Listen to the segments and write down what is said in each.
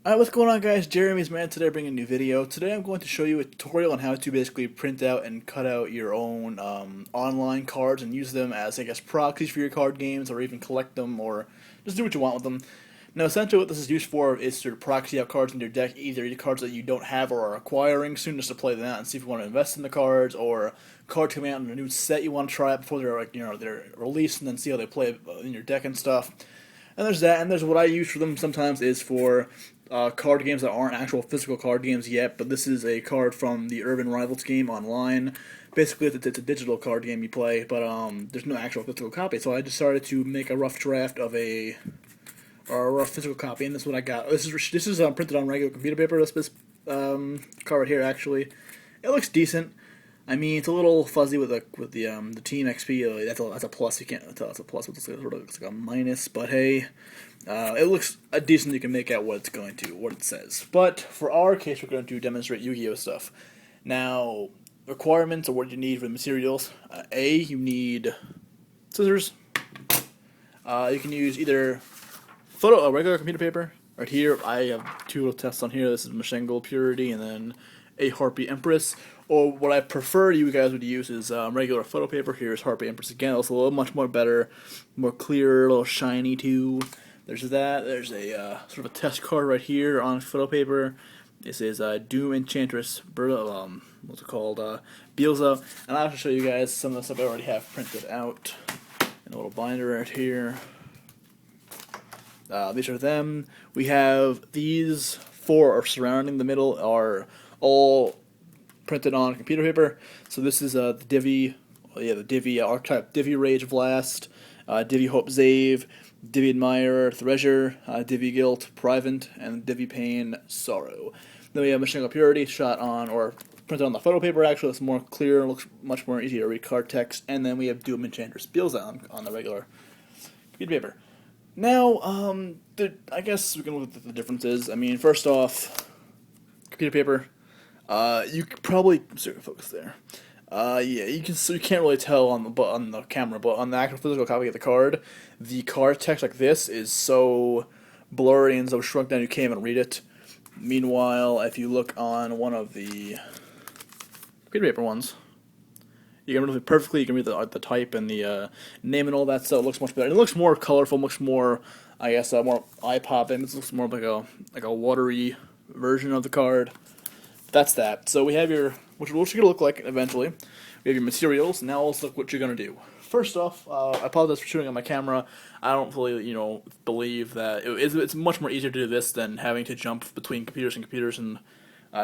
Alright, what's going on, guys? Jeremy's Man today, bringing a new video. Today I'm going to show you a tutorial on how to basically print out and cut out your own online cards and use them as, I guess, proxies for your card games, or even collect them, or just do what you want with them. Now, essentially what this is used for is to proxy out cards in your deck, either cards that you don't have or are acquiring soon, just to play them out and see if you want to invest in the cards, or cards coming out in a new set you want to try out before they're, they're released, and then see how they play in your deck and stuff. And there's that, and there's what I use for them sometimes is for card games that aren't actual physical card games yet, but this is a card from the Urban Rivals game online. Basically, it's a digital card game you play, but there's no actual physical copy, so I decided to make a rough draft of a rough physical copy, and this is what I got. This is printed on regular computer paper. This card right here, actually, it looks decent. I mean, it's a little fuzzy with the Team XP. That's a plus. You can't tell it's a plus. It looks like a minus. But hey, it looks decent. You can make out what it says. But for our case, we're going to demonstrate Yu-Gi-Oh stuff. Now, requirements or what you need for the materials. You need scissors. You can use either regular computer paper. Right here, I have two little tests on here. This is Mashengal Purity, and then a Harpy Empress. Or what I prefer you guys would use is regular photo paper. Here's Harpy Empress again. It's a little much more better, more clear, a little shiny too. There's that. There's a sort of a test card right here on photo paper. This is Doom Enchantress, what's it called? Bielza. And I'll have to show you guys some of the stuff I already have printed out in a little binder right here. These are them. We have these four are surrounding the middle are all printed on computer paper. So this is the Divi archetype, Divi Rage Blast, Divi Hope Zave, Divi Admirer Threasure, Divi Guilt Privant, and Divi Pain Sorrow. Then we have Mashengal Purity shot on or printed on the photo paper. Actually, it's more clear, looks much more easy to read card text. And then we have Doom Enchantress Bielza on the regular computer paper. Now, I guess we can look at the differences. I mean, first off, computer paper. You could probably focus there. Yeah, you can't really tell on the camera, but on the actual physical copy of the card text like this is so blurry and so shrunk down you can't even read it. Meanwhile, if you look on one of the computer paper ones, you can read it perfectly. You can read the type and the name and all that stuff. It looks much better. And it looks more colorful, much more, I guess, more eye-popping. It looks more like a watery version of the card. That's that. So we have what's going to look like eventually. We have your materials. Now let's look what you're going to do. First off, I apologize for shooting on my camera. I don't really, believe that it's much more easier to do this than having to jump between computers and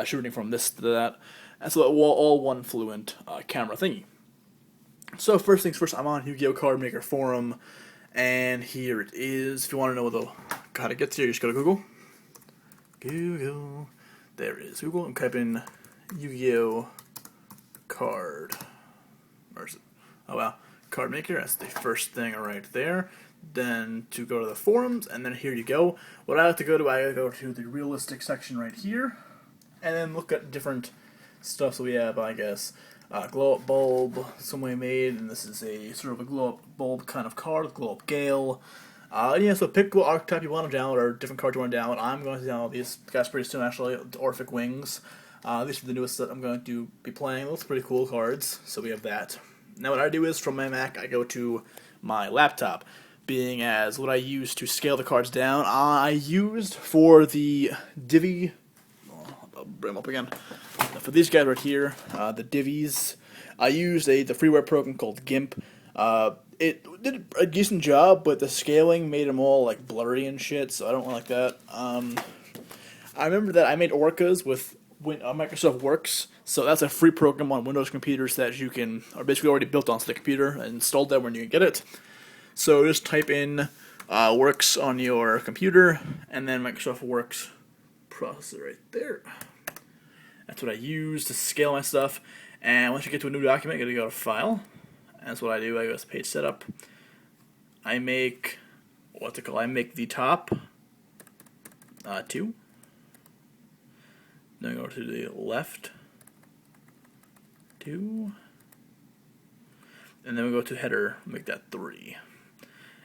shooting from this to that. And so all one fluent camera thingy. So first things first, I'm on Yu-Gi-Oh! Card Maker Forum, and here it is. If you want to know how to get here, you just go to Google. Google. There it is. Google and type in Yu-Gi-Oh! Card. Where is it? Oh wow. Card Maker. That's the first thing right there. Then to go to the forums, and then here you go. What I have to go to, I go to the realistic section right here, and then look at different stuff. So we have, I guess, glow up bulb, somebody made, and this is a sort of a glow up bulb kind of card, glow up gale. So pick what archetype you want to download or different cards you want to download. I'm going to download these guys pretty soon, actually. Orphic Wings. These are the newest that I'm going to be playing. Those pretty cool cards, so we have that. Now what I do is, from my Mac, I go to my laptop. Being as what I use to scale the cards down, I used for the Divi... I'll bring them up again. For these guys right here, the Divis, I used the freeware program called GIMP. It did a decent job, but the scaling made them all like blurry and shit, so I don't like that. I remember that I made Oricas with Microsoft Works, so that's a free program on Windows computers that you are basically already built onto the computer and installed that when you get it. So just type in Works on your computer, and then Microsoft Works processor right there. That's what I use to scale my stuff. And once you get to a new document, you gotta go to File. And that's what I do. I go to Page Setup. I make I make the top 2. Then I go to the left 2. And then we go to header, make that 3.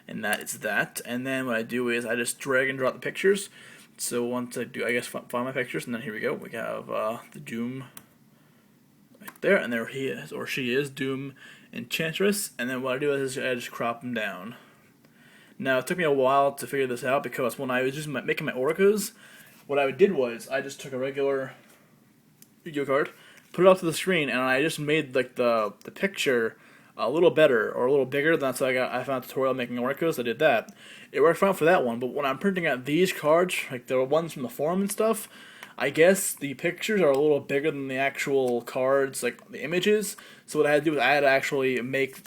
And that is that. And then what I do is I just drag and drop the pictures. So once I do, I guess, find my pictures, and then here we go. We have the Doom right there, and there he is, or she is, Doom Enchantress. And then what I do is I just crop them down. Now, it took me a while to figure this out, because when I was just making my Oricas, what I did was I just took a regular video card, put it up to the screen, and I just made like the picture a little better or a little bigger. That's how I found a tutorial making Oricas. I did that. It worked fine for that one, but when I'm printing out these cards, like the ones from the forum and stuff, I guess the pictures are a little bigger than the actual cards, like the images. So what I had to do was I had to actually make,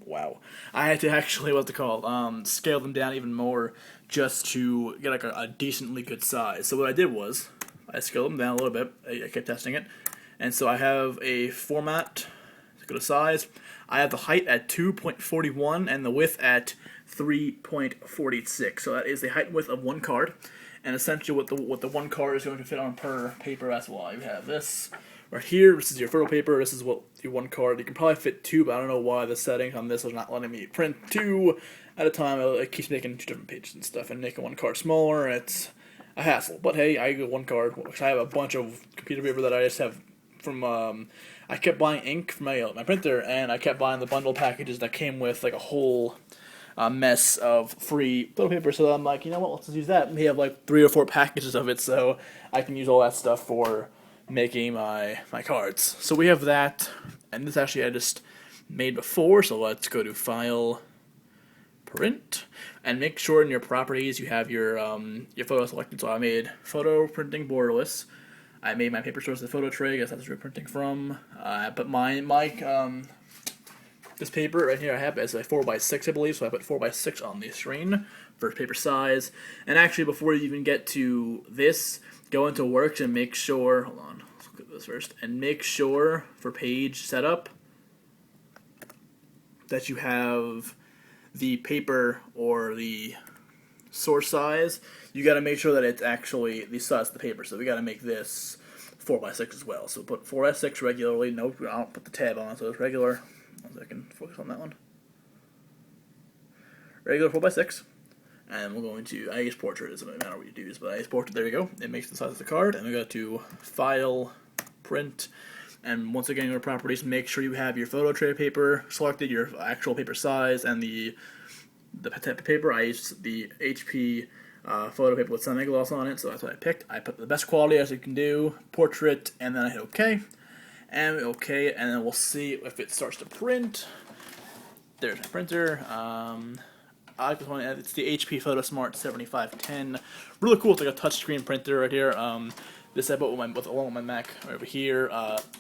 wow, I had to actually, what's it called, scale them down even more just to get like a decently good size. So what I did was I scaled them down a little bit. I kept testing it, and so I have a format to go to size. I have the height at 2.41 and the width at 3.46. So that is the height and width of one card, and essentially what the one card is going to fit on per paper. That's why you have this right here. This is your photo paper. This is what your one card. You can probably fit two, but I don't know why the settings on this is not letting me print two at a time. It keeps making two different pages and stuff, and making one card smaller. It's a hassle. But hey, I get one card. I have a bunch of computer paper that I just have from. I kept buying ink for my printer, and I kept buying the bundle packages that came with like a whole mess of free photo paper. So I'm like, you know what? Let's just use that. We have like 3 or 4 packages of it, so I can use all that stuff for making my cards. So we have that, and this actually I just made before. So let's go to File, Print, and make sure in your properties you have your photo selected. So I made photo printing borderless. I made my paper source the photo tray. I guess that's where we're printing from. But this paper right here I have is a 4x6, I believe. So I put 4x6 on the screen for paper size. And actually, before you even get to this, go into Works and make sure. Hold on, let's look at this first. And make sure for page setup that you have the paper or the source size. You got to make sure that it's actually the size of the paper. So we got to make this 4x6 as well. So put 4x6 regularly. Nope, I don't put the tab on, so it's regular. So I can focus on that one. Regular 4x6. And we're going to, I use portrait, it doesn't matter what you use, but I use portrait, there we go. It makes the size of the card, and we go to File, Print, and once again, your properties, make sure you have your photo tray paper selected, your actual paper size, and the type of paper. I used the HP photo paper with semi-gloss on it, so that's what I picked. I put the best quality as you can do, portrait, and then I hit OK. And OK, and then we'll see if it starts to print. There's my printer. I like this one. It's the HP PhotoSmart 7510. Really cool. It's like a touchscreen printer right here. This I bought along with my Mac over here.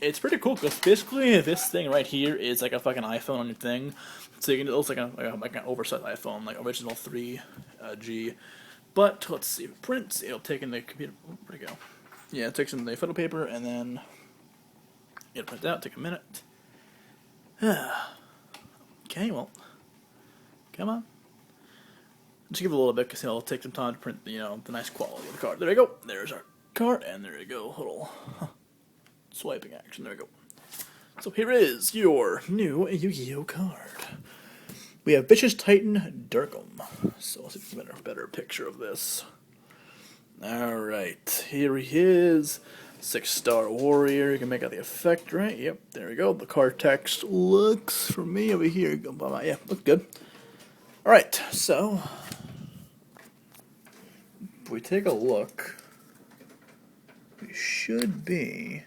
It's pretty cool because basically this thing right here is like a fucking iPhone on your thing. So you can, it looks like an oversized iPhone, like original 3G. But let's see if it prints. It'll take in the computer. Where'd it go? Yeah, it takes in the photo paper and then it'll print out. Take a minute. Okay, well, come on. Just give it a little bit because it'll take some time to print, the nice quality of the card. There we go. There's our card, and there we go. Little swiping action. There we go. So here is your new Yu-Gi-Oh card. We have Vicious Titan Durkham. So let's see if we can get a better picture of this. Alright, here he is. 6-star warrior. You can make out the effect, right? Yep, there we go. The card text looks, for me over here, yeah, looks good. Alright, so if we take a look, we should be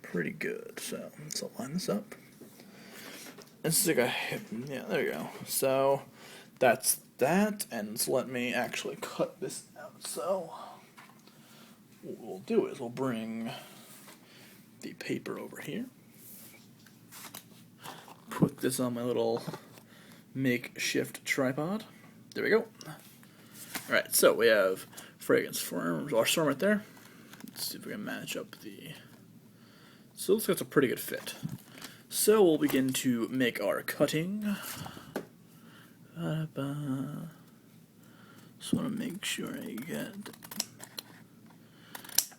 pretty good. So let's line this up. This is like a yeah, there you go. So that's that, and so let me actually cut this out. So what we'll do is we'll bring the paper over here, put this on my little makeshift tripod. There we go. Alright, so we have Fragrance Firm, our storm right there. Let's see if we can match up the... So it looks like it's a pretty good fit. So we'll begin to make our cutting. Just want to make sure I get...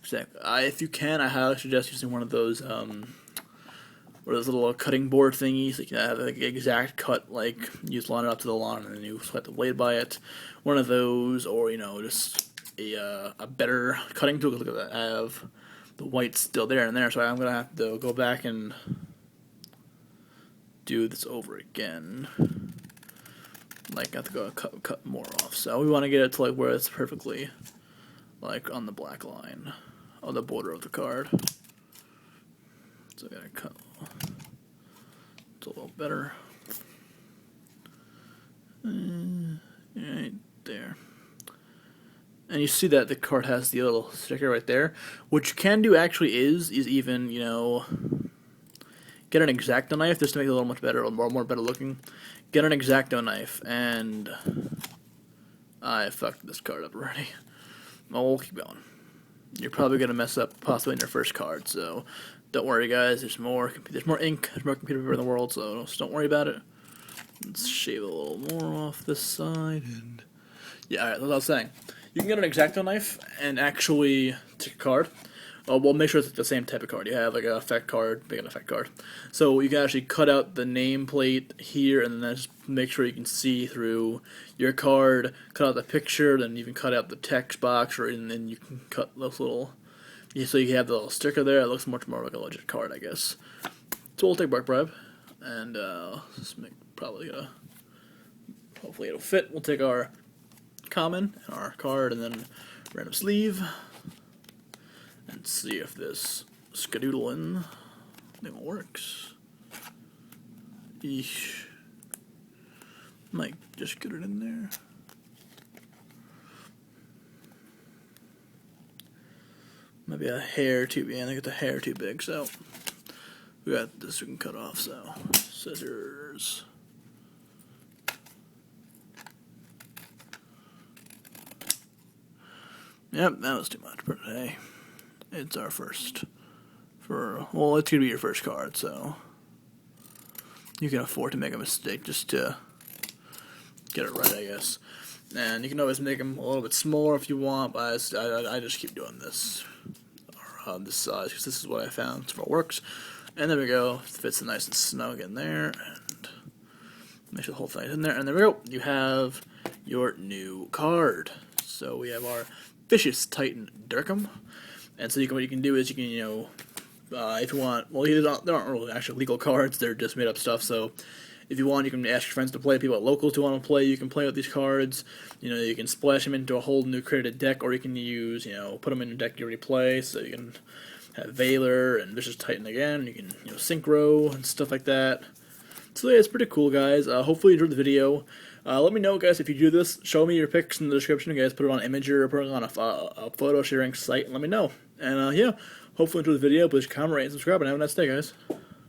Exactly. If you can, I highly suggest using one of those or those little cutting board thingies, like have like exact cut, like you just line it up to the lawn and then you swipe the blade by it. One of those, or just a better cutting tool. Look at that, I have the white still there and there, so I'm gonna have to go back and do this over again. Like I have to go cut more off. So we want to get it to like where it's perfectly like on the black line of the border of the card. So I gotta cut. It's a little better. Right there. And you see that the card has the little sticker right there, which you can do actually is even, you know, get an X-Acto knife just to make it a little much better, or more better looking. Get an X-Acto knife, and I fucked this card up already. Oh, we'll keep going. You're probably gonna mess up possibly in your first card, so don't worry, guys. There's more ink, there's more computer paper in the world, so just don't worry about it. Let's shave a little more off this side, and yeah, alright, that's what I was saying. You can get an X-Acto knife and actually take a card. Well, make sure it's the same type of card. You have like a effect card, big effect card. So you can actually cut out the nameplate here, and then just make sure you can see through your card. Cut out the picture, then you can cut out the text box, and then you can cut those little. So you have the little sticker there. It looks much more like a legit card, I guess. So we'll take Bark Bribe, and just hopefully it'll fit. We'll take our common and our card, and then random sleeve. And see if this skadoodling thing works. Eesh. Might just get it in there. Maybe a hair too big. I think it's a hair too big, so we got this we can cut off, so scissors. Yep, that was too much, but hey. It's our first well, it's gonna be your first card, so you can afford to make a mistake just to get it right, I guess. And you can always make them a little bit smaller if you want, but I just keep doing this or this size because this is what I found for works. And there we go. It fits nice and snug in there, and make sure the whole thing is in there. And there we go. You have your new card. So we have our Vicious Titan Durkham. And so what you can do is you can, you know, if you want, well, they aren't really actually legal cards, they're just made up stuff, so if you want, you can ask your friends to play, people at locals who want to play, you can play with these cards, you know, you can splash them into a whole new created deck, or you can use, you know, put them in a deck you already play, so you can have Valor and Vicious Titan again, you can, you know, Synchro and stuff like that. So yeah, it's pretty cool, guys. Hopefully you enjoyed the video. Let me know, guys, if you do this. Show me your pics in the description, guys. Put it on Imager or put it on a photo sharing site and let me know. And yeah, hopefully enjoy the video. Please comment, rate, and subscribe, and have a nice day, guys.